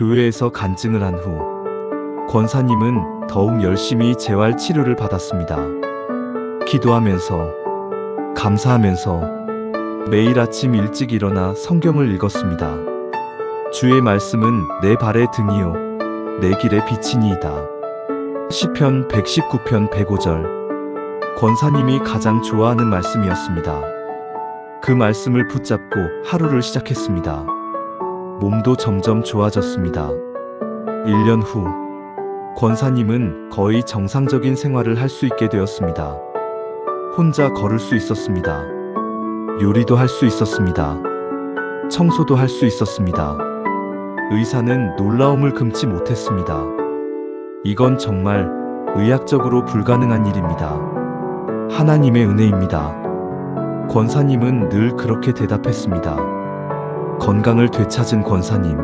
교회에서 간증을 한 후 권사님은 더욱 열심히 재활 치료를 받았습니다. 기도하면서, 감사하면서 매일 아침 일찍 일어나 성경을 읽었습니다. 주의 말씀은 내 발의 등이요 내 길의 빛이니이다. 시편 119편 105절. 권사님이 가장 좋아하는 말씀이었습니다. 그 말씀을 붙잡고 하루를 시작했습니다. 몸도 점점 좋아졌습니다. 1년 후 권사님은 거의 정상적인 생활을 할 수 있게 되었습니다. 혼자 걸을 수 있었습니다. 요리도 할 수 있었습니다. 청소도 할 수 있었습니다. 의사는 놀라움을 금치 못했습니다. 이건 정말 의학적으로 불가능한 일입니다. 하나님의 은혜입니다. 권사님은 늘 그렇게 대답했습니다. 건강을 되찾은 권사님.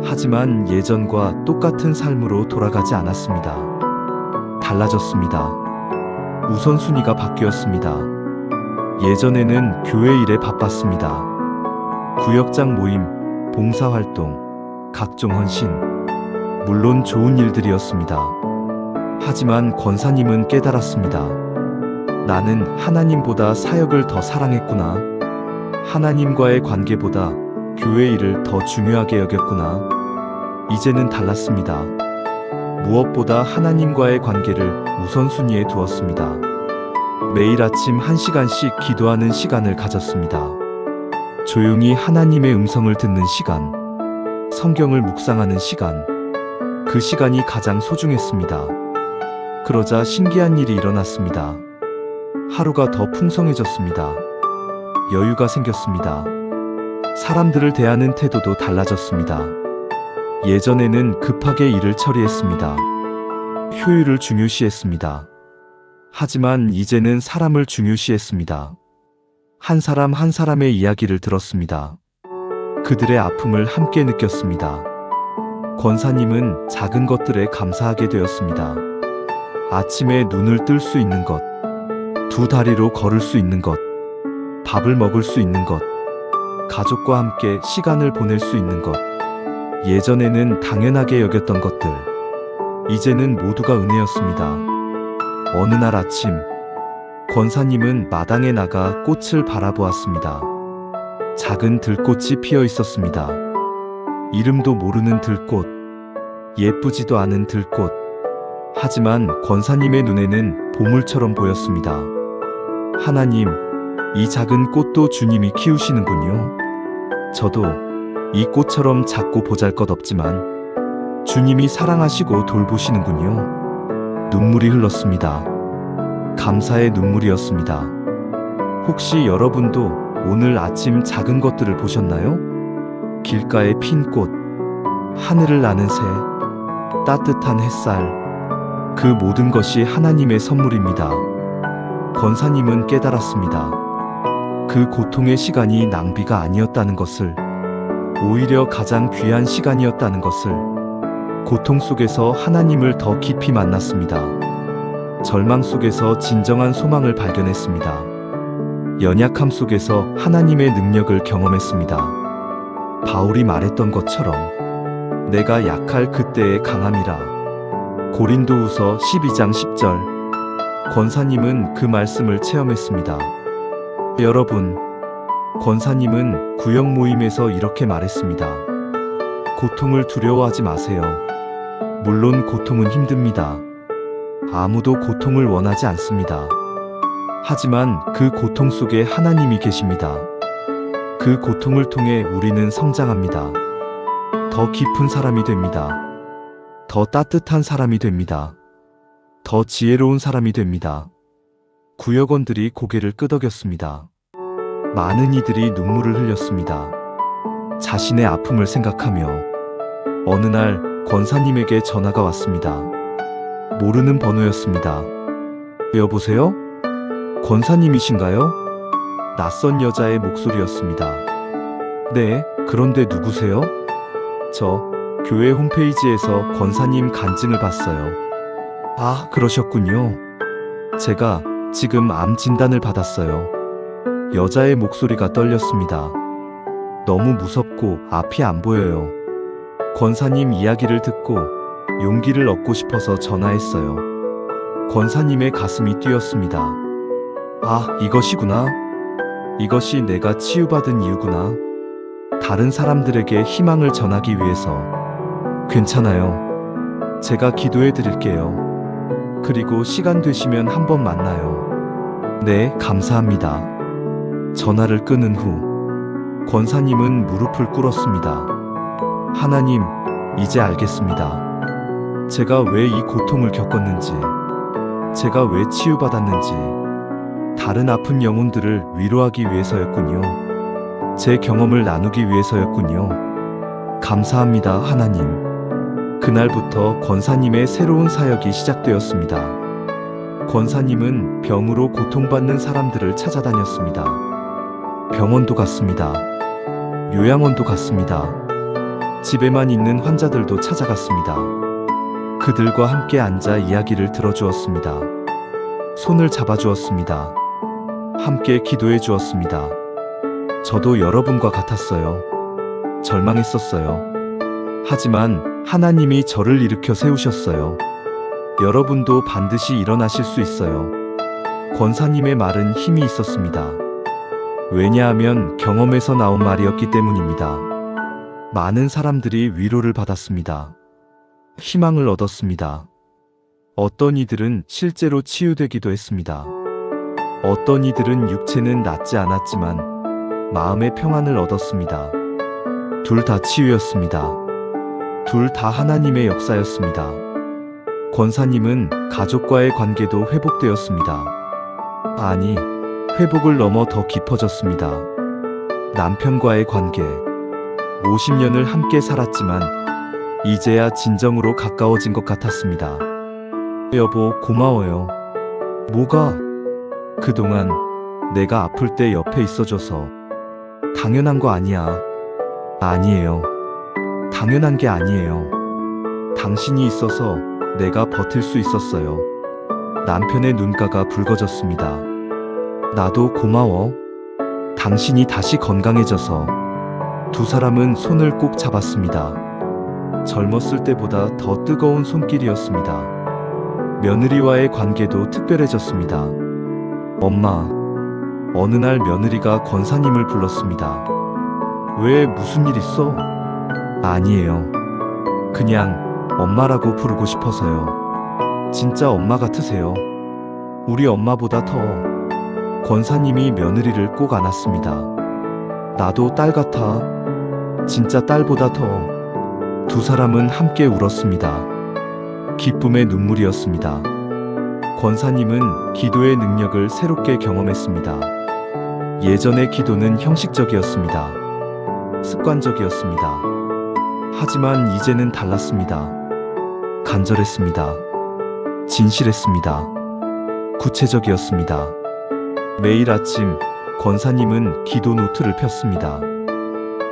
하지만 예전과 똑같은 삶으로 돌아가지 않았습니다. 달라졌습니다. 우선순위가 바뀌었습니다. 예전에는 교회 일에 바빴습니다. 구역장 모임, 봉사활동, 각종 헌신, 물론 좋은 일들이었습니다. 하지만 권사님은 깨달았습니다. 나는 하나님보다 사역을 더 사랑했구나. 하나님과의 관계보다 교회 일을 더 중요하게 여겼구나. 이제는 달랐습니다. 무엇보다 하나님과의 관계를 우선순위에 두었습니다. 매일 아침 1시간씩 기도하는 시간을 가졌습니다. 조용히 하나님의 음성을 듣는 시간, 성경을 묵상하는 시간, 그 시간이 가장 소중했습니다. 그러자 신기한 일이 일어났습니다. 하루가 더 풍성해졌습니다. 여유가 생겼습니다. 사람들을 대하는 태도도 달라졌습니다. 예전에는 급하게 일을 처리했습니다. 효율을 중요시했습니다. 하지만 이제는 사람을 중요시했습니다. 한 사람 한 사람의 이야기를 들었습니다. 그들의 아픔을 함께 느꼈습니다. 권사님은 작은 것들에 감사하게 되었습니다. 아침에 눈을 뜰 수 있는 것, 두 다리로 걸을 수 있는 것, 밥을 먹을 수 있는 것, 가족과 함께 시간을 보낼 수 있는 것. 예전에는 당연하게 여겼던 것들, 이제는 모두가 은혜였습니다. 어느 날 아침, 권사님은 마당에 나가 꽃을 바라보았습니다. 작은 들꽃이 피어 있었습니다. 이름도 모르는 들꽃, 예쁘지도 않은 들꽃. 하지만 권사님의 눈에는 보물처럼 보였습니다. 하나님, 이 작은 꽃도 주님이 키우시는군요. 저도 이 꽃처럼 작고 보잘것없지만 주님이 사랑하시고 돌보시는군요. 눈물이 흘렀습니다. 감사의 눈물이었습니다. 혹시 여러분도 오늘 아침 작은 것들을 보셨나요? 길가에 핀 꽃, 하늘을 나는 새, 따뜻한 햇살, 그 모든 것이 하나님의 선물입니다. 권사님은 깨달았습니다. 그 고통의 시간이 낭비가 아니었다는 것을, 오히려 가장 귀한 시간이었다는 것을. 고통 속에서 하나님을 더 깊이 만났습니다. 절망 속에서 진정한 소망을 발견했습니다. 연약함 속에서 하나님의 능력을 경험했습니다. 바울이 말했던 것처럼 내가 약할 그때의 강함이라. 고린도후서 12장 10절. 권사님은 그 말씀을 체험했습니다. 여러분, 권사님은 구역 모임에서 이렇게 말했습니다. 고통을 두려워하지 마세요. 물론 고통은 힘듭니다. 아무도 고통을 원하지 않습니다. 하지만 그 고통 속에 하나님이 계십니다. 그 고통을 통해 우리는 성장합니다. 더 깊은 사람이 됩니다. 더 따뜻한 사람이 됩니다. 더 지혜로운 사람이 됩니다. 구역원들이 고개를 끄덕였습니다. 많은 이들이 눈물을 흘렸습니다. 자신의 아픔을 생각하며. 어느 날 권사님에게 전화가 왔습니다. 모르는 번호였습니다. 여보세요? 권사님이신가요? 낯선 여자의 목소리였습니다. 네, 그런데 누구세요? 저 교회 홈페이지에서 권사님 간증을 봤어요. 아, 그러셨군요. 제가 지금 암 진단을 받았어요. 여자의 목소리가 떨렸습니다. 너무 무섭고 앞이 안 보여요. 권사님 이야기를 듣고 용기를 얻고 싶어서 전화했어요. 권사님의 가슴이 뛰었습니다. 아, 이것이구나. 이것이 내가 치유받은 이유구나. 다른 사람들에게 희망을 전하기 위해서. 괜찮아요. 제가 기도해 드릴게요. 그리고 시간 되시면 한번 만나요. 네, 감사합니다. 전화를 끊은 후 권사님은 무릎을 꿇었습니다. 하나님, 이제 알겠습니다. 제가 왜 이 고통을 겪었는지, 제가 왜 치유받았는지, 다른 아픈 영혼들을 위로하기 위해서였군요. 제 경험을 나누기 위해서였군요. 감사합니다, 하나님. 그날부터 권사님의 새로운 사역이 시작되었습니다. 권사님은 병으로 고통받는 사람들을 찾아다녔습니다. 병원도 갔습니다. 요양원도 갔습니다. 집에만 있는 환자들도 찾아갔습니다. 그들과 함께 앉아 이야기를 들어주었습니다. 손을 잡아주었습니다. 함께 기도해 주었습니다. 저도 여러분과 같았어요. 절망했었어요. 하지만 하나님이 저를 일으켜 세우셨어요. 여러분도 반드시 일어나실 수 있어요. 권사님의 말은 힘이 있었습니다. 왜냐하면 경험에서 나온 말이었기 때문입니다. 많은 사람들이 위로를 받았습니다. 희망을 얻었습니다. 어떤 이들은 실제로 치유되기도 했습니다. 어떤 이들은 육체는 낫지 않았지만 마음의 평안을 얻었습니다. 둘 다 치유였습니다. 둘 다 하나님의 역사였습니다. 권사님은 가족과의 관계도 회복되었습니다. 아니, 회복을 넘어 더 깊어졌습니다. 남편과의 관계. 50년을 함께 살았지만 이제야 진정으로 가까워진 것 같았습니다. 여보, 고마워요. 뭐가? 그동안 내가 아플 때 옆에 있어줘서. 당연한 거 아니야. 아니에요. 당연한 게 아니에요. 당신이 있어서 내가 버틸 수 있었어요. 남편의 눈가가 붉어졌습니다. 나도 고마워. 당신이 다시 건강해져서. 두 사람은 손을 꼭 잡았습니다. 젊었을 때보다 더 뜨거운 손길이었습니다. 며느리와의 관계도 특별해졌습니다. 엄마. 어느 날 며느리가 권사님을 불렀습니다. 왜, 무슨 일 있어? 아니에요. 그냥 엄마라고 부르고 싶어서요. 진짜 엄마 같으세요. 우리 엄마보다 더. 권사님이 며느리를 꼭 안았습니다. 나도 딸 같아. 진짜 딸보다 더. 두 사람은 함께 울었습니다. 기쁨의 눈물이었습니다. 권사님은 기도의 능력을 새롭게 경험했습니다. 예전의 기도는 형식적이었습니다. 습관적이었습니다. 하지만 이제는 달랐습니다. 간절했습니다. 진실했습니다. 구체적이었습니다. 매일 아침 권사님은 기도 노트를 폈습니다.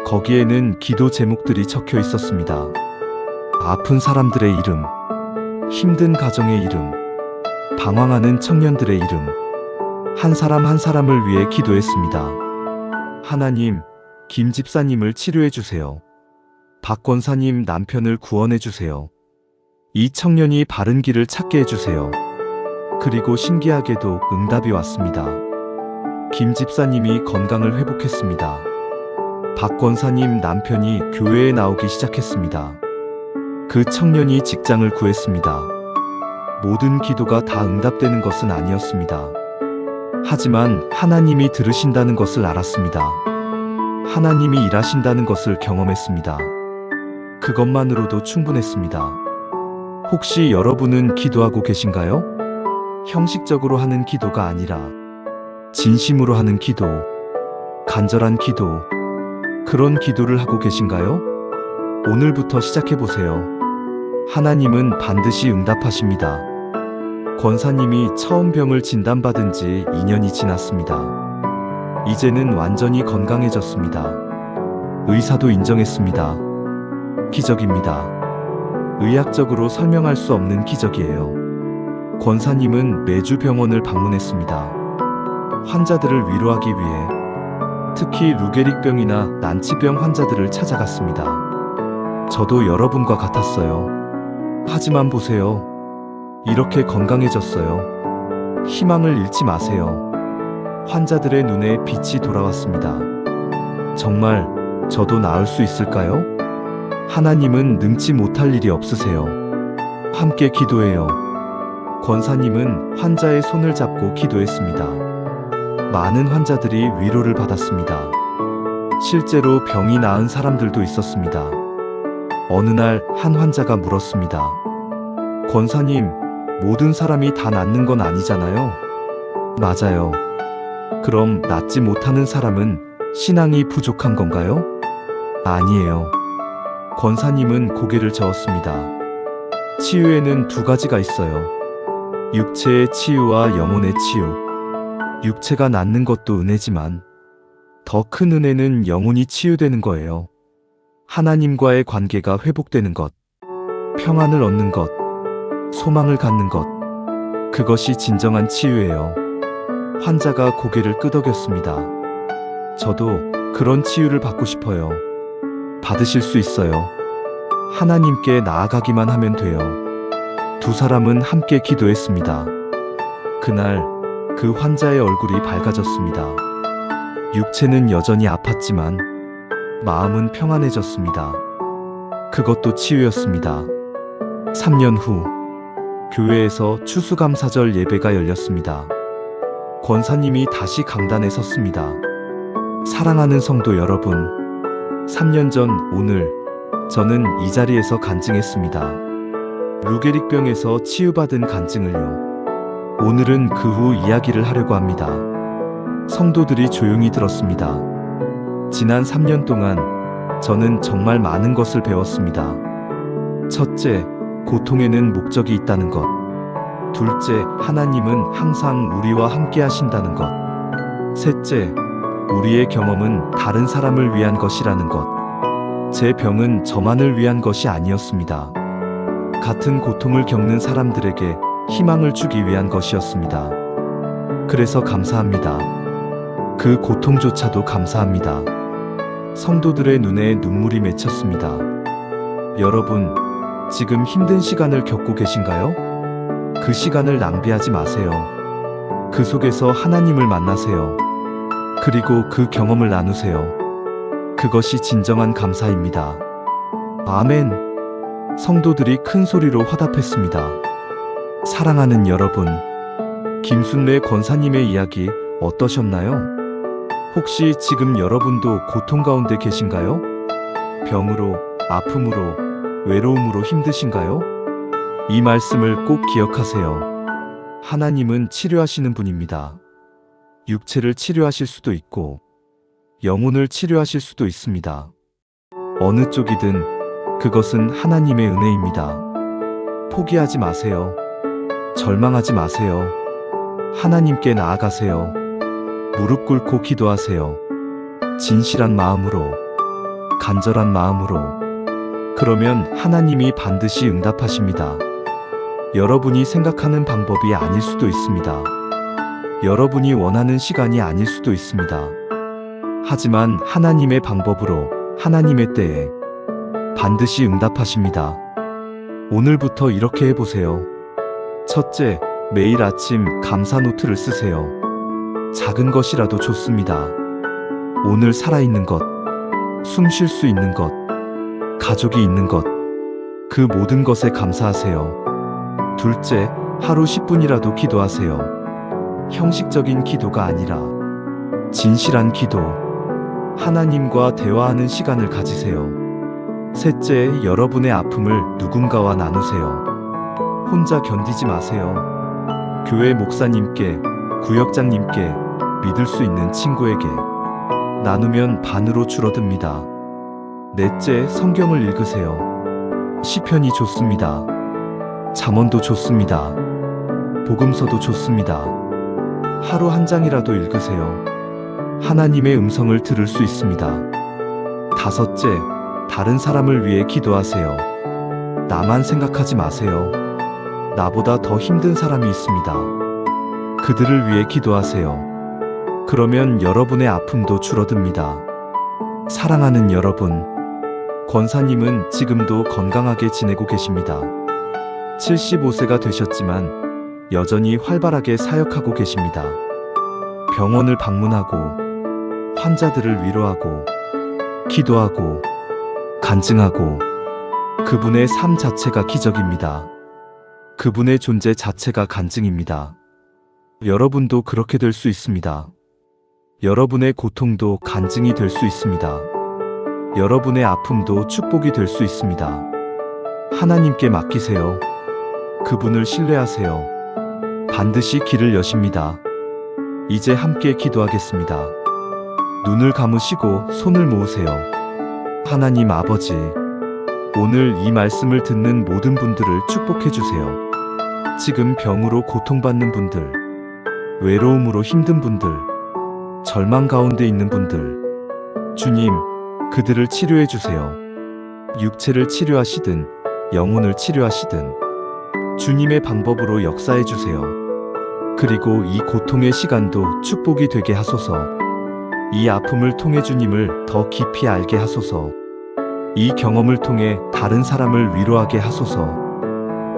거기에는 기도 제목들이 적혀 있었습니다. 아픈 사람들의 이름, 힘든 가정의 이름, 방황하는 청년들의 이름, 한 사람 한 사람을 위해 기도했습니다. 하나님, 김 집사님을 치료해 주세요. 박 권사님 남편을 구원해 주세요. 이 청년이 바른 길을 찾게 해주세요. 그리고 신기하게도 응답이 왔습니다. 김 집사님이 건강을 회복했습니다. 박 권사님 남편이 교회에 나오기 시작했습니다. 그 청년이 직장을 구했습니다. 모든 기도가 다 응답되는 것은 아니었습니다. 하지만 하나님이 들으신다는 것을 알았습니다. 하나님이 일하신다는 것을 경험했습니다. 그것만으로도 충분했습니다. 혹시 여러분은 기도하고 계신가요? 형식적으로 하는 기도가 아니라 진심으로 하는 기도, 간절한 기도, 그런 기도를 하고 계신가요? 오늘부터 시작해보세요. 하나님은 반드시 응답하십니다. 권사님이 처음 병을 진단받은 지 2년이 지났습니다. 이제는 완전히 건강해졌습니다. 의사도 인정했습니다. 기적입니다. 의학적으로 설명할 수 없는 기적이에요. 권사님은 매주 병원을 방문했습니다. 환자들을 위로하기 위해, 특히 루게릭병이나 난치병 환자들을 찾아갔습니다. 저도 여러분과 같았어요. 하지만 보세요. 이렇게 건강해졌어요. 희망을 잃지 마세요. 환자들의 눈에 빛이 돌아왔습니다. 정말 저도 나을 수 있을까요? 하나님은 능치 못할 일이 없으세요. 함께 기도해요. 권사님은 환자의 손을 잡고 기도했습니다. 많은 환자들이 위로를 받았습니다. 실제로 병이 나은 사람들도 있었습니다. 어느 날 한 환자가 물었습니다. 권사님, 모든 사람이 다 낫는 건 아니잖아요. 맞아요. 그럼 낫지 못하는 사람은 신앙이 부족한 건가요? 아니에요. 권사님은 고개를 저었습니다. 치유에는 두 가지가 있어요. 육체의 치유와 영혼의 치유. 육체가 낫는 것도 은혜지만 더 큰 은혜는 영혼이 치유되는 거예요. 하나님과의 관계가 회복되는 것, 평안을 얻는 것, 소망을 갖는 것. 그것이 진정한 치유예요. 환자가 고개를 끄덕였습니다. 저도 그런 치유를 받고 싶어요. 받으실 수 있어요. 하나님께 나아가기만 하면 돼요. 두 사람은 함께 기도했습니다. 그날 그 환자의 얼굴이 밝아졌습니다. 육체는 여전히 아팠지만 마음은 평안해졌습니다. 그것도 치유였습니다. 3년 후 교회에서 추수감사절 예배가 열렸습니다. 권사님이 다시 강단에 섰습니다. 사랑하는 성도 여러분, 3년 전 오늘 저는 이 자리에서 간증했습니다. 루게릭병에서 치유받은 간증을요. 오늘은 그 후 이야기를 하려고 합니다. 성도들이 조용히 들었습니다. 지난 3년 동안 저는 정말 많은 것을 배웠습니다. 첫째, 고통에는 목적이 있다는 것. 둘째, 하나님은 항상 우리와 함께 하신다는 것. 셋째, 우리의 경험은 다른 사람을 위한 것이라는 것. 제 병은 저만을 위한 것이 아니었습니다. 같은 고통을 겪는 사람들에게 희망을 주기 위한 것이었습니다. 그래서 감사합니다. 그 고통조차도 감사합니다. 성도들의 눈에 눈물이 맺혔습니다. 여러분, 지금 힘든 시간을 겪고 계신가요? 그 시간을 낭비하지 마세요. 그 속에서 하나님을 만나세요. 그리고 그 경험을 나누세요. 그것이 진정한 감사입니다. 아멘. 성도들이 큰 소리로 화답했습니다. 사랑하는 여러분, 김순례 권사님의 이야기 어떠셨나요? 혹시 지금 여러분도 고통 가운데 계신가요? 병으로, 아픔으로, 외로움으로 힘드신가요? 이 말씀을 꼭 기억하세요. 하나님은 치료하시는 분입니다. 육체를 치료하실 수도 있고 영혼을 치료하실 수도 있습니다. 어느 쪽이든 그것은 하나님의 은혜입니다. 포기하지 마세요. 절망하지 마세요. 하나님께 나아가세요. 무릎 꿇고 기도하세요. 진실한 마음으로, 간절한 마음으로. 그러면 하나님이 반드시 응답하십니다. 여러분이 생각하는 방법이 아닐 수도 있습니다. 여러분이 원하는 시간이 아닐 수도 있습니다. 하지만 하나님의 방법으로, 하나님의 때에 반드시 응답하십니다. 오늘부터 이렇게 해보세요. 첫째, 매일 아침 감사 노트를 쓰세요. 작은 것이라도 좋습니다. 오늘 살아있는 것, 숨 쉴 수 있는 것, 가족이 있는 것, 그 모든 것에 감사하세요. 둘째, 하루 10분이라도 기도하세요. 형식적인 기도가 아니라 진실한 기도, 하나님과 대화하는 시간을 가지세요. 셋째, 여러분의 아픔을 누군가와 나누세요. 혼자 견디지 마세요. 교회 목사님께, 구역장님께, 믿을 수 있는 친구에게 나누면 반으로 줄어듭니다. 넷째, 성경을 읽으세요. 시편이 좋습니다. 잠언도 좋습니다. 복음서도 좋습니다. 하루 한 장이라도 읽으세요. 하나님의 음성을 들을 수 있습니다. 다섯째, 다른 사람을 위해 기도하세요. 나만 생각하지 마세요. 나보다 더 힘든 사람이 있습니다. 그들을 위해 기도하세요. 그러면 여러분의 아픔도 줄어듭니다. 사랑하는 여러분, 권사님은 지금도 건강하게 지내고 계십니다. 75세가 되셨지만 여전히 활발하게 사역하고 계십니다. 병원을 방문하고 환자들을 위로하고 기도하고 간증하고 그분의 삶 자체가 기적입니다. 그분의 존재 자체가 간증입니다. 여러분도 그렇게 될 수 있습니다. 여러분의 고통도 간증이 될 수 있습니다. 여러분의 아픔도 축복이 될 수 있습니다. 하나님께 맡기세요. 그분을 신뢰하세요. 반드시 길을 여십니다. 이제 함께 기도하겠습니다. 눈을 감으시고 손을 모으세요. 하나님 아버지, 오늘 이 말씀을 듣는 모든 분들을 축복해 주세요. 지금 병으로 고통받는 분들, 외로움으로 힘든 분들, 절망 가운데 있는 분들, 주님, 그들을 치료해 주세요. 육체를 치료하시든 영혼을 치료하시든 주님의 방법으로 역사해 주세요. 그리고 이 고통의 시간도 축복이 되게 하소서. 이 아픔을 통해 주님을 더 깊이 알게 하소서. 이 경험을 통해 다른 사람을 위로하게 하소서.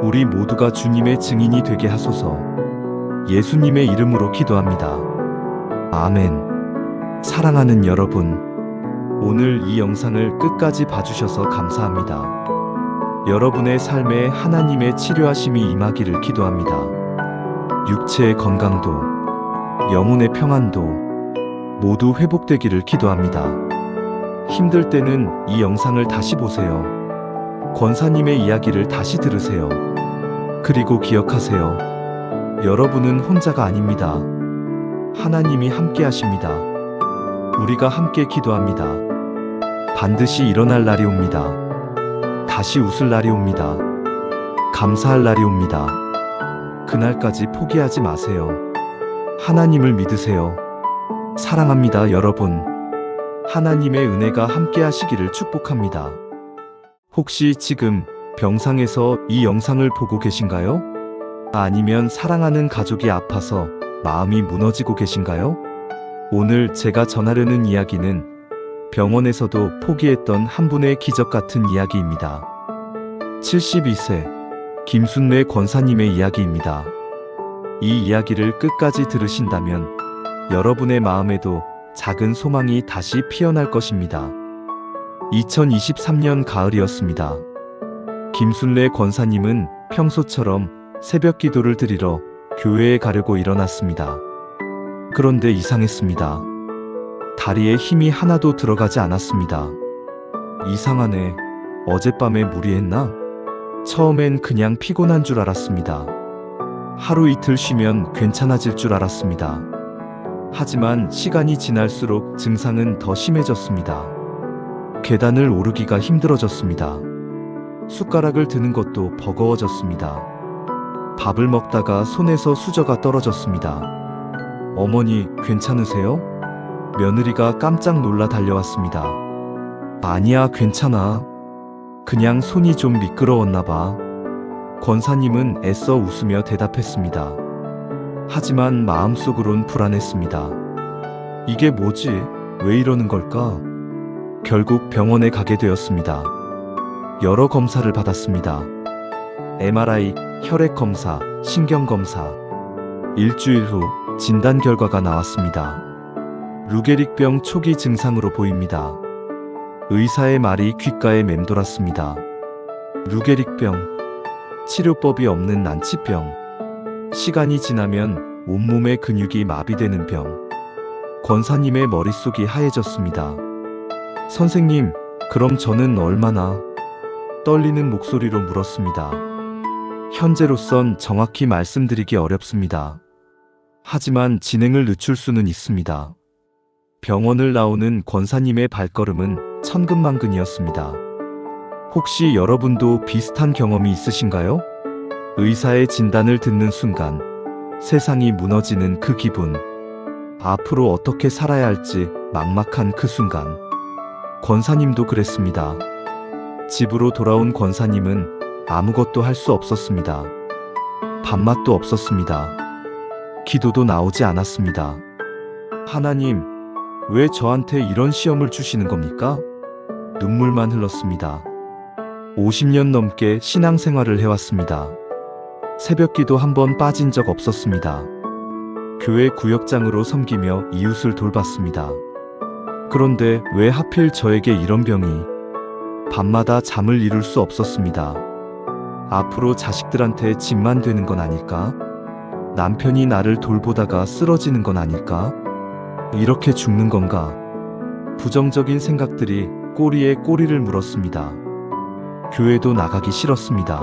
우리 모두가 주님의 증인이 되게 하소서. 예수님의 이름으로 기도합니다. 아멘. 사랑하는 여러분, 오늘 이 영상을 끝까지 봐주셔서 감사합니다. 여러분의 삶에 하나님의 치료하심이 임하기를 기도합니다. 육체의 건강도, 영혼의 평안도 모두 회복되기를 기도합니다. 힘들 때는 이 영상을 다시 보세요. 권사님의 이야기를 다시 들으세요. 그리고 기억하세요. 여러분은 혼자가 아닙니다. 하나님이 함께 하십니다. 우리가 함께 기도합니다. 반드시 일어날 날이 옵니다. 다시 웃을 날이 옵니다. 감사할 날이 옵니다. 그날까지 포기하지 마세요. 하나님을 믿으세요. 사랑합니다, 여러분. 하나님의 은혜가 함께 하시기를 축복합니다. 혹시 지금 병상에서 이 영상을 보고 계신가요? 아니면 사랑하는 가족이 아파서 마음이 무너지고 계신가요? 오늘 제가 전하려는 이야기는 병원에서도 포기했던 한 분의 기적 같은 이야기입니다. 72세 김순례 권사님의 이야기입니다. 이 이야기를 끝까지 들으신다면 여러분의 마음에도 작은 소망이 다시 피어날 것입니다. 2023년 가을이었습니다. 김순례 권사님은 평소처럼 새벽 기도를 드리러 교회에 가려고 일어났습니다. 그런데 이상했습니다. 다리에 힘이 하나도 들어가지 않았습니다. 이상하네. 어젯밤에 무리했나? 처음엔 그냥 피곤한 줄 알았습니다. 하루 이틀 쉬면 괜찮아질 줄 알았습니다. 하지만 시간이 지날수록 증상은 더 심해졌습니다. 계단을 오르기가 힘들어졌습니다. 숟가락을 드는 것도 버거워졌습니다. 밥을 먹다가 손에서 수저가 떨어졌습니다. 어머니, 괜찮으세요? 며느리가 깜짝 놀라 달려왔습니다. 아니야, 괜찮아. 그냥 손이 좀 미끄러웠나 봐. 권사님은 애써 웃으며 대답했습니다. 하지만 마음속으론 불안했습니다. 이게 뭐지? 왜 이러는 걸까? 결국 병원에 가게 되었습니다. 여러 검사를 받았습니다. MRI, 혈액 검사, 신경 검사. 일주일 후 진단 결과가 나왔습니다. 루게릭병 초기 증상으로 보입니다. 의사의 말이 귓가에 맴돌았습니다. 루게릭병, 치료법이 없는 난치병, 시간이 지나면 온몸의 근육이 마비되는 병. 권사님의 머릿속이 하얘졌습니다. 선생님, 그럼 저는 얼마나? 떨리는 목소리로 물었습니다. 현재로선 정확히 말씀드리기 어렵습니다. 하지만 진행을 늦출 수는 있습니다. 병원을 나오는 권사님의 발걸음은 천근만근이었습니다. 혹시 여러분도 비슷한 경험이 있으신가요? 의사의 진단을 듣는 순간 세상이 무너지는 그 기분, 앞으로 어떻게 살아야 할지 막막한 그 순간. 권사님도 그랬습니다. 집으로 돌아온 권사님은 아무것도 할 수 없었습니다. 밥맛도 없었습니다. 기도도 나오지 않았습니다. 하나님, 왜 저한테 이런 시험을 주시는 겁니까? 눈물만 흘렀습니다. 50년 넘게 신앙생활을 해왔습니다. 새벽기도 한 번 빠진 적 없었습니다. 교회 구역장으로 섬기며 이웃을 돌봤습니다. 그런데 왜 하필 저에게 이런 병이? 밤마다 잠을 이룰 수 없었습니다. 앞으로 자식들한테 짐만 되는 건 아닐까? 남편이 나를 돌보다가 쓰러지는 건 아닐까? 이렇게 죽는 건가? 부정적인 생각들이 꼬리에 꼬리를 물었습니다. 교회도 나가기 싫었습니다.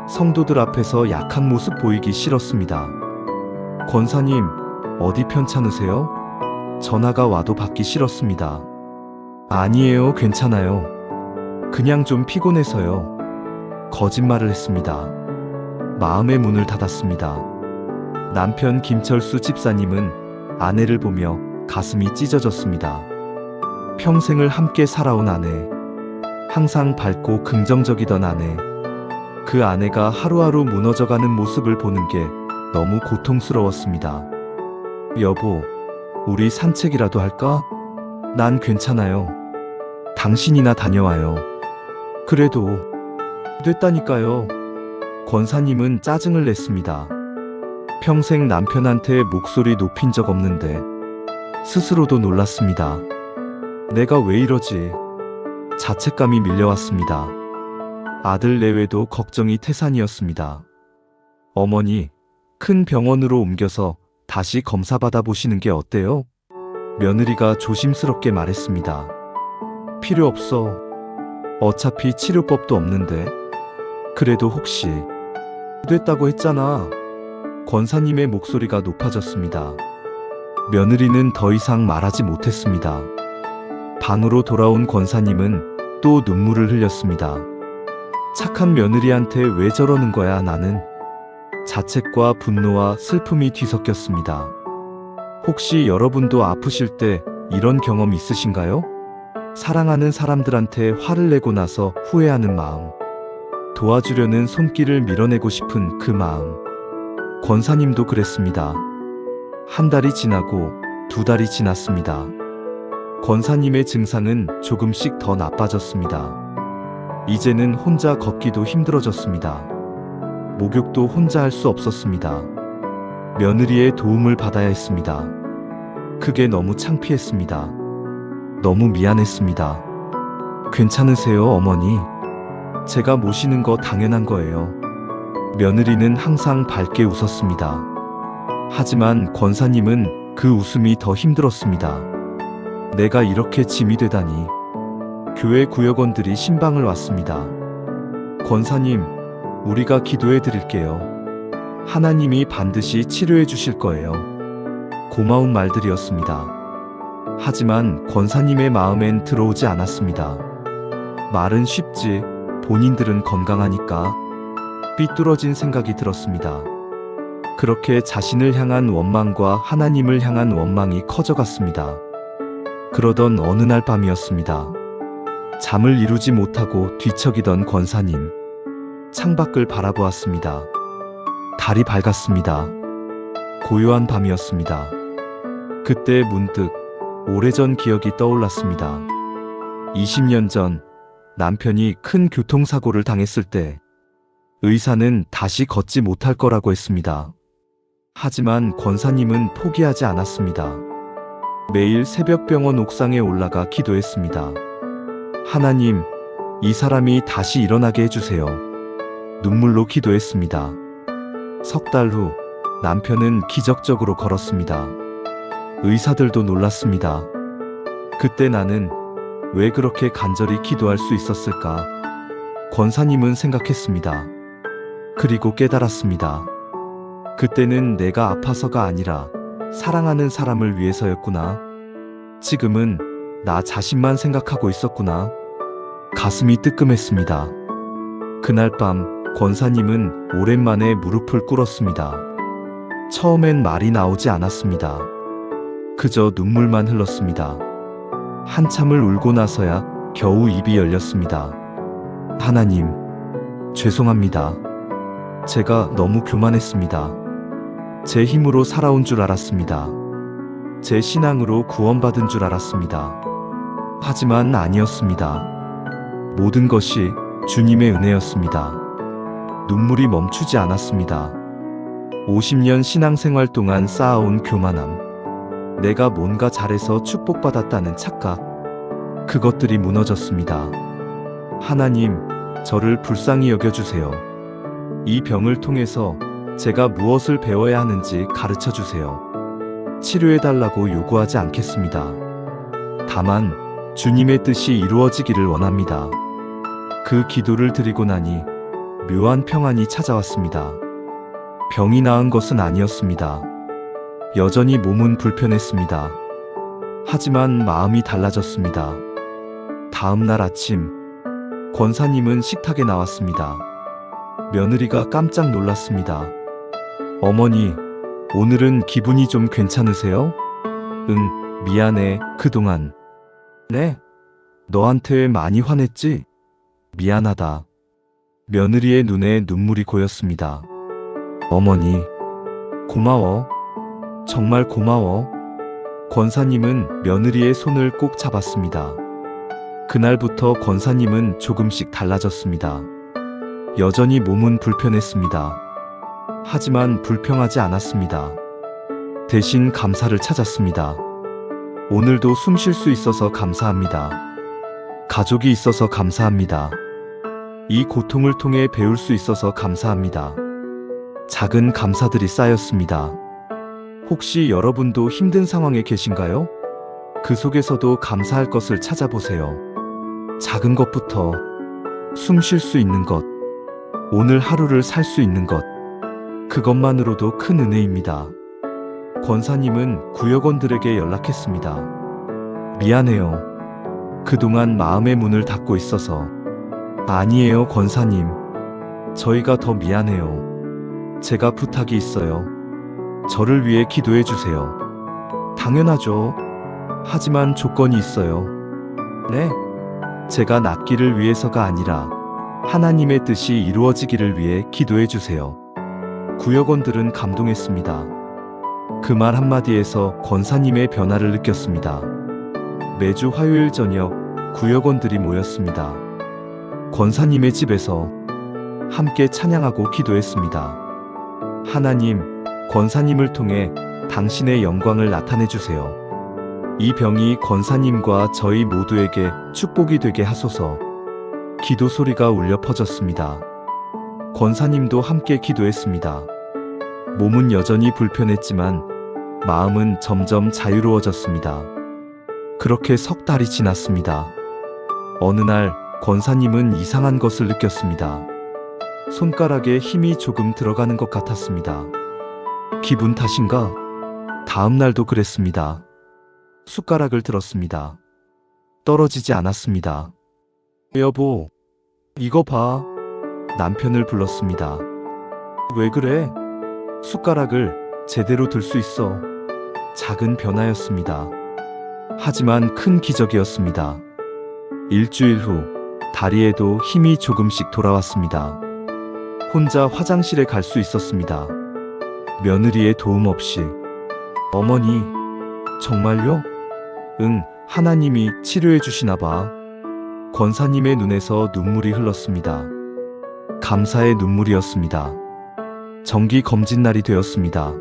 성도들 앞에서 약한 모습 보이기 싫었습니다. 권사님, 어디 편찮으세요? 전화가 와도 받기 싫었습니다. 아니에요, 괜찮아요. 그냥 좀 피곤해서요. 거짓말을 했습니다. 마음의 문을 닫았습니다. 남편 김철수 집사님은 아내를 보며 가슴이 찢어졌습니다. 평생을 함께 살아온 아내, 항상 밝고 긍정적이던 아내, 그 아내가 하루하루 무너져가는 모습을 보는 게 너무 고통스러웠습니다. 여보, 우리 산책이라도 할까? 난 괜찮아요. 당신이나 다녀와요. 그래도 됐다니까요. 권사님은 짜증을 냈습니다. 평생 남편한테 목소리 높인 적 없는데 스스로도 놀랐습니다. 내가 왜 이러지? 자책감이 밀려왔습니다. 아들 내외도 걱정이 태산이었습니다. 어머니, 큰 병원으로 옮겨서 다시 검사받아 보시는 게 어때요? 며느리가 조심스럽게 말했습니다. 필요 없어. 어차피 치료법도 없는데. 그래도 혹시 됐다고 했잖아. 권사님의 목소리가 높아졌습니다. 며느리는 더 이상 말하지 못했습니다. 방으로 돌아온 권사님은 또 눈물을 흘렸습니다. 착한 며느리한테 왜 저러는 거야, 나는? 자책과 분노와 슬픔이 뒤섞였습니다. 혹시 여러분도 아프실 때 이런 경험 있으신가요? 사랑하는 사람들한테 화를 내고 나서 후회하는 마음, 도와주려는 손길을 밀어내고 싶은 그 마음. 권사님도 그랬습니다. 한 달이 지나고 2달이 지났습니다. 권사님의 증상은 조금씩 더 나빠졌습니다. 이제는 혼자 걷기도 힘들어졌습니다. 목욕도 혼자 할 수 없었습니다. 며느리의 도움을 받아야 했습니다. 그게 너무 창피했습니다. 너무 미안했습니다. 괜찮으세요, 어머니? 제가 모시는 거 당연한 거예요. 며느리는 항상 밝게 웃었습니다. 하지만 권사님은 그 웃음이 더 힘들었습니다. 내가 이렇게 짐이 되다니. 교회 구역원들이 신방을 왔습니다. 권사님, 우리가 기도해 드릴게요. 하나님이 반드시 치료해 주실 거예요. 고마운 말들이었습니다. 하지만 권사님의 마음엔 들어오지 않았습니다. 말은 쉽지, 본인들은 건강하니까. 삐뚤어진 생각이 들었습니다. 그렇게 자신을 향한 원망과 하나님을 향한 원망이 커져갔습니다. 그러던 어느 날 밤이었습니다. 잠을 이루지 못하고 뒤척이던 권사님. 창밖을 바라보았습니다. 달이 밝았습니다. 고요한 밤이었습니다. 그때 문득 오래전 기억이 떠올랐습니다. 20년 전 남편이 큰 교통사고를 당했을 때 의사는 다시 걷지 못할 거라고 했습니다. 하지만 권사님은 포기하지 않았습니다. 매일 새벽 병원 옥상에 올라가 기도했습니다. 하나님, 이 사람이 다시 일어나게 해주세요. 눈물로 기도했습니다. 3달 후 남편은 기적적으로 걸었습니다. 의사들도 놀랐습니다. 그때 나는 왜 그렇게 간절히 기도할 수 있었을까? 권사님은 생각했습니다. 그리고 깨달았습니다. 그때는 내가 아파서가 아니라 사랑하는 사람을 위해서였구나. 지금은 나 자신만 생각하고 있었구나. 가슴이 뜨끔했습니다. 그날 밤 권사님은 오랜만에 무릎을 꿇었습니다. 처음엔 말이 나오지 않았습니다. 그저 눈물만 흘렀습니다. 한참을 울고 나서야 겨우 입이 열렸습니다. 하나님, 죄송합니다. 제가 너무 교만했습니다. 제 힘으로 살아온 줄 알았습니다. 제 신앙으로 구원받은 줄 알았습니다. 하지만 아니었습니다. 모든 것이 주님의 은혜였습니다. 눈물이 멈추지 않았습니다. 50년 신앙생활 동안 쌓아온 교만함, 내가 뭔가 잘해서 축복받았다는 착각, 그것들이 무너졌습니다. 하나님, 저를 불쌍히 여겨주세요. 이 병을 통해서 제가 무엇을 배워야 하는지 가르쳐 주세요. 치료해달라고 요구하지 않겠습니다. 다만 주님의 뜻이 이루어지기를 원합니다. 그 기도를 드리고 나니 묘한 평안이 찾아왔습니다. 병이 나은 것은 아니었습니다. 여전히 몸은 불편했습니다. 하지만 마음이 달라졌습니다. 다음 날 아침, 권사님은 식탁에 나왔습니다. 며느리가 깜짝 놀랐습니다. 어머니, 오늘은 기분이 좀 괜찮으세요? 응, 미안해, 그동안. 네? 너한테 많이 화냈지? 미안하다. 며느리의 눈에 눈물이 고였습니다. 어머니, 고마워. 정말 고마워. 권사님은 며느리의 손을 꼭 잡았습니다. 그날부터 권사님은 조금씩 달라졌습니다. 여전히 몸은 불편했습니다. 하지만 불평하지 않았습니다. 대신 감사를 찾았습니다. 오늘도 숨 쉴 수 있어서 감사합니다. 가족이 있어서 감사합니다. 이 고통을 통해 배울 수 있어서 감사합니다. 작은 감사들이 쌓였습니다. 혹시 여러분도 힘든 상황에 계신가요? 그 속에서도 감사할 것을 찾아보세요. 작은 것부터 숨 쉴 수 있는 것, 오늘 하루를 살 수 있는 것, 그것만으로도 큰 은혜입니다. 권사님은 구역원들에게 연락했습니다. 미안해요. 그동안 마음의 문을 닫고 있어서. 아니에요, 권사님. 저희가 더 미안해요. 제가 부탁이 있어요. 저를 위해 기도해 주세요. 당연하죠. 하지만 조건이 있어요. 네? 제가 낫기를 위해서가 아니라 하나님의 뜻이 이루어지기를 위해 기도해 주세요. 구역원들은 감동했습니다. 그 말 한마디에서 권사님의 변화를 느꼈습니다. 매주 화요일 저녁 구역원들이 모였습니다. 권사님의 집에서 함께 찬양하고 기도했습니다. 하나님, 권사님을 통해 당신의 영광을 나타내 주세요. 이 병이 권사님과 저희 모두에게 축복이 되게 하소서. 기도 소리가 울려 퍼졌습니다. 권사님도 함께 기도했습니다. 몸은 여전히 불편했지만 마음은 점점 자유로워졌습니다. 그렇게 석 달이 지났습니다. 어느 날 권사님은 이상한 것을 느꼈습니다. 손가락에 힘이 조금 들어가는 것 같았습니다. 기분 탓인가? 다음 날도 그랬습니다. 숟가락을 들었습니다. 떨어지지 않았습니다. 여보, 이거 봐. 남편을 불렀습니다. 왜 그래? 숟가락을 제대로 들 수 있어. 작은 변화였습니다. 하지만 큰 기적이었습니다. 일주일 후 다리에도 힘이 조금씩 돌아왔습니다. 혼자 화장실에 갈 수 있었습니다. 며느리의 도움 없이. 어머니, 정말요? 응, 하나님이 치료해 주시나 봐. 권사님의 눈에서 눈물이 흘렀습니다. 감사의 눈물이었습니다. 정기 검진 날이 되었습니다.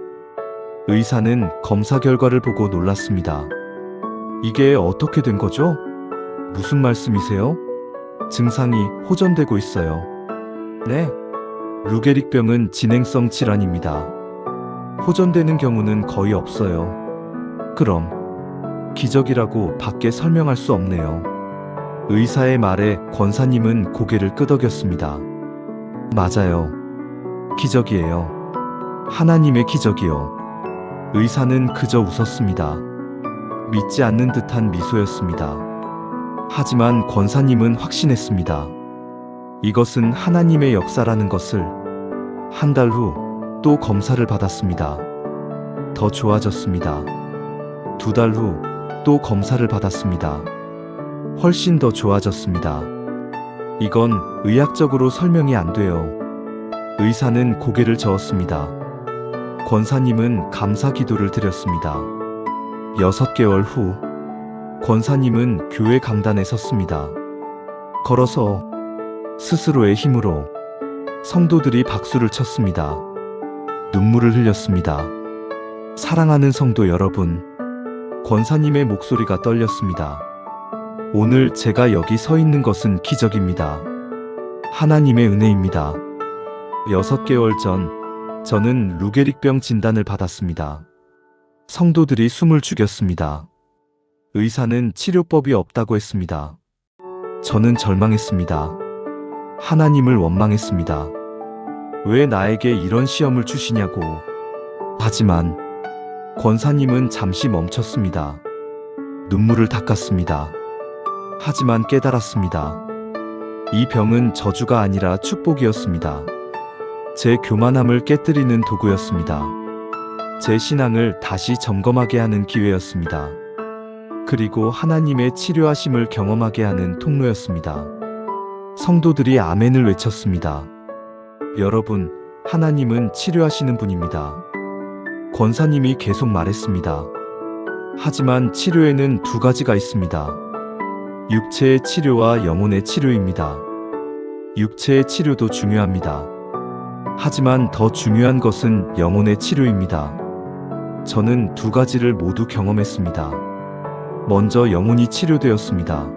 의사는 검사 결과를 보고 놀랐습니다. 이게 어떻게 된 거죠? 무슨 말씀이세요? 증상이 호전되고 있어요. 네, 루게릭병은 진행성 질환입니다. 호전되는 경우는 거의 없어요. 그럼 기적이라고 밖에 설명할 수 없네요. 의사의 말에 권사님은 고개를 끄덕였습니다. 맞아요. 기적이에요. 하나님의 기적이요. 의사는 그저 웃었습니다. 믿지 않는 듯한 미소였습니다. 하지만 권사님은 확신했습니다. 이것은 하나님의 역사라는 것을. 한 달 후 또 검사를 받았습니다. 더 좋아졌습니다. 2달 후 또 검사를 받았습니다. 훨씬 더 좋아졌습니다. 이건 의학적으로 설명이 안 돼요. 의사는 고개를 저었습니다. 권사님은 감사 기도를 드렸습니다. 6개월 후 권사님은 교회 강단에 섰습니다. 걸어서 스스로의 힘으로 성도들이 박수를 쳤습니다. 눈물을 흘렸습니다. 사랑하는 성도 여러분, 권사님의 목소리가 떨렸습니다. 오늘 제가 여기 서 있는 것은 기적입니다. 하나님의 은혜입니다. 6개월 전, 저는 루게릭병 진단을 받았습니다. 성도들이 숨을 죽였습니다. 의사는 치료법이 없다고 했습니다. 저는 절망했습니다. 하나님을 원망했습니다. 왜 나에게 이런 시험을 주시냐고. 하지만 권사님은 잠시 멈췄습니다. 눈물을 닦았습니다. 하지만 깨달았습니다. 이 병은 저주가 아니라 축복이었습니다. 제 교만함을 깨뜨리는 도구였습니다. 제 신앙을 다시 점검하게 하는 기회였습니다. 그리고 하나님의 치료하심을 경험하게 하는 통로였습니다. 성도들이 아멘을 외쳤습니다. 여러분, 하나님은 치료하시는 분입니다. 권사님이 계속 말했습니다. 하지만 치료에는 2가지가 있습니다. 육체의 치료와 영혼의 치료입니다. 육체의 치료도 중요합니다. 하지만 더 중요한 것은 영혼의 치료입니다. 저는 2가지를 모두 경험했습니다. 먼저 영혼이 치료되었습니다.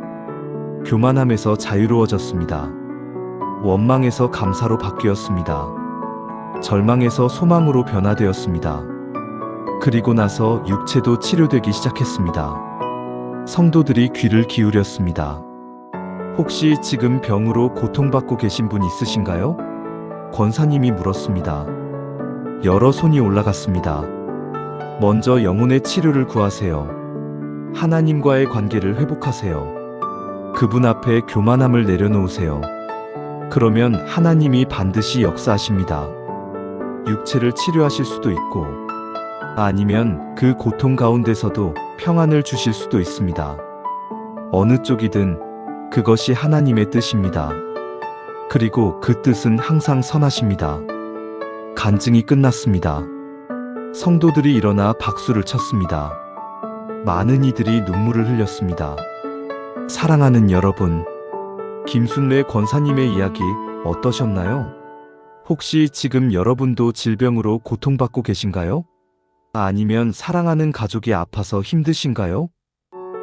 교만함에서 자유로워졌습니다. 원망에서 감사로 바뀌었습니다. 절망에서 소망으로 변화되었습니다. 그리고 나서 육체도 치료되기 시작했습니다. 성도들이 귀를 기울였습니다. 혹시 지금 병으로 고통받고 계신 분 있으신가요? 권사님이 물었습니다. 여러 손이 올라갔습니다. 먼저 영혼의 치료를 구하세요. 하나님과의 관계를 회복하세요. 그분 앞에 교만함을 내려놓으세요. 그러면 하나님이 반드시 역사하십니다. 육체를 치료하실 수도 있고, 아니면 그 고통 가운데서도 평안을 주실 수도 있습니다. 어느 쪽이든 그것이 하나님의 뜻입니다. 그리고 그 뜻은 항상 선하십니다. 간증이 끝났습니다. 성도들이 일어나 박수를 쳤습니다. 많은 이들이 눈물을 흘렸습니다. 사랑하는 여러분, 김순례 권사님의 이야기 어떠셨나요? 혹시 지금 여러분도 질병으로 고통받고 계신가요? 아니면 사랑하는 가족이 아파서 힘드신가요?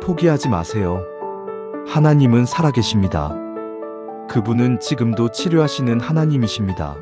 포기하지 마세요. 하나님은 살아계십니다. 그분은 지금도 치료하시는 하나님이십니다.